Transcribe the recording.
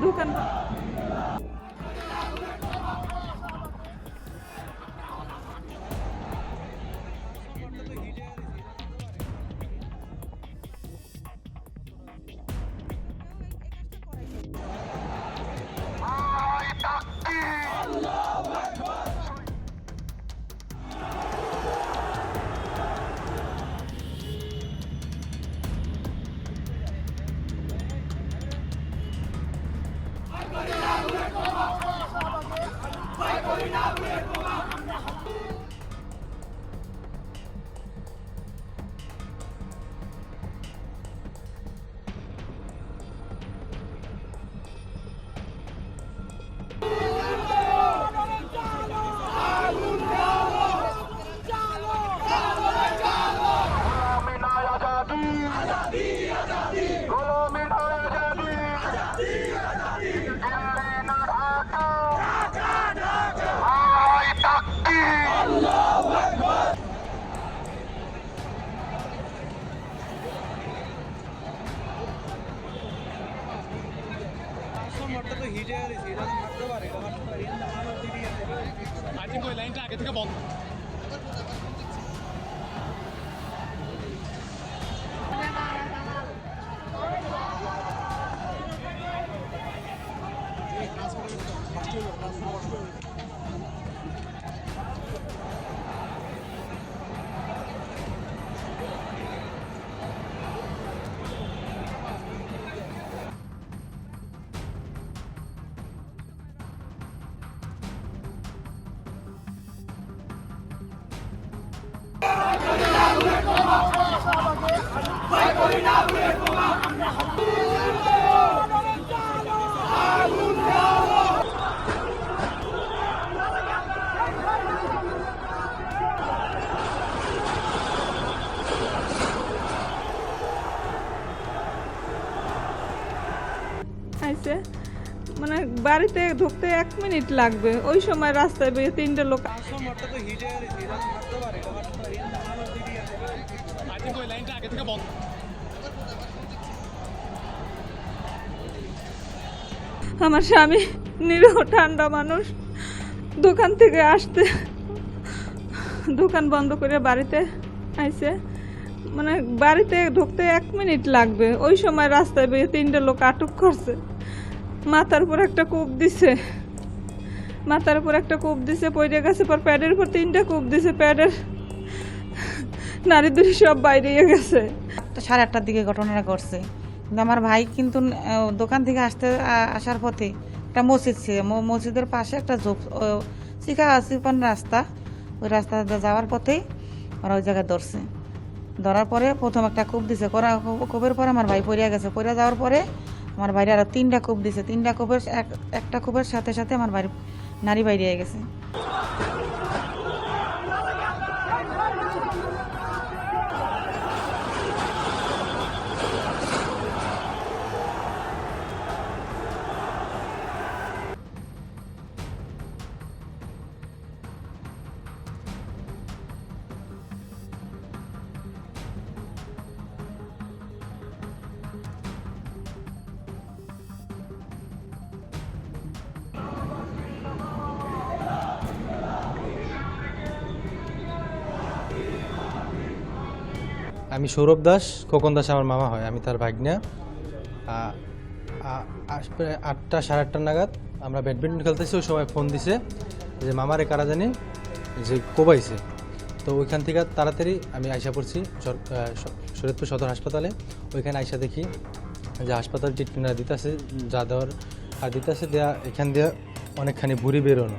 দোকান লাইনটা আগে থেকে বন্ধ। আইছে মানে বাড়িতে ঢুকতে 1 মিনিট লাগবে, ওই সময় রাস্তায় বেরিয়ে 3টে লোক। লাইনটা আগে থেকে বন্ধ। আমার স্বামী নিরীহ ঠান্ডা মানুষ, দোকান থেকে আসতে দোকান বন্ধ করে বাড়িতে আইছে, মানে বাড়িতে ঢুকতে 1 মিনিট লাগবে, ওই সময় রাস্তায় বেরিয়ে 3টে লোক আটক করছে। মাথার উপর একটা কূপ দিছে, পড়ে গেছে, পর প্যাডের উপর 3টা কূপ দিছে, প্যাডের নারী দুরি সব বাইরে গেছে। 8:30টার দিকে ঘটনাটা ঘটছে। কিন্তু আমার ভাই কিন্তু দোকান থেকে আসার পথে একটা মসজিদ ছিল, মসজিদের পাশে একটা চিকন রাস্তা, ওই রাস্তাতে যাওয়ার পথেই ওরা ওই জায়গায় ধরার পরে প্রথম একটা কূপ দিছে, কূপের পরে আমার ভাই পড়িয়া গেছে। পড়ে যাওয়ার পরে আমার বাইরে আরো 3টা কূপ দিছে, 3টা কূপের একটা কূপের সাথে সাথে আমার বাড়ি নারী বাইরে গেছে। আমি সৌরভ দাস, খোকন দাস আমার মামা হয়, আমি তার ভাগ্না। প্রায় 8টা সাড়ে 8টা নাগাদ আমরা ব্যাডমিন্টন খেলতেছি, ওই সময় ফোন দিছে যে মামারে কারা জানি যে কোবাইছে। তো ওইখান থেকে তাড়াতাড়ি আমি আইসা পড়ছি শরীয়তপুর সদর হাসপাতালে। ওইখানে আইসা দেখি যে হাসপাতাল ট্রিটমেন্ট দিতেছে, যা দেওয়ার আর দিতেছে দেওয়া, এখান দিয়ে অনেকখানি ভুঁড়ি বেরোনো।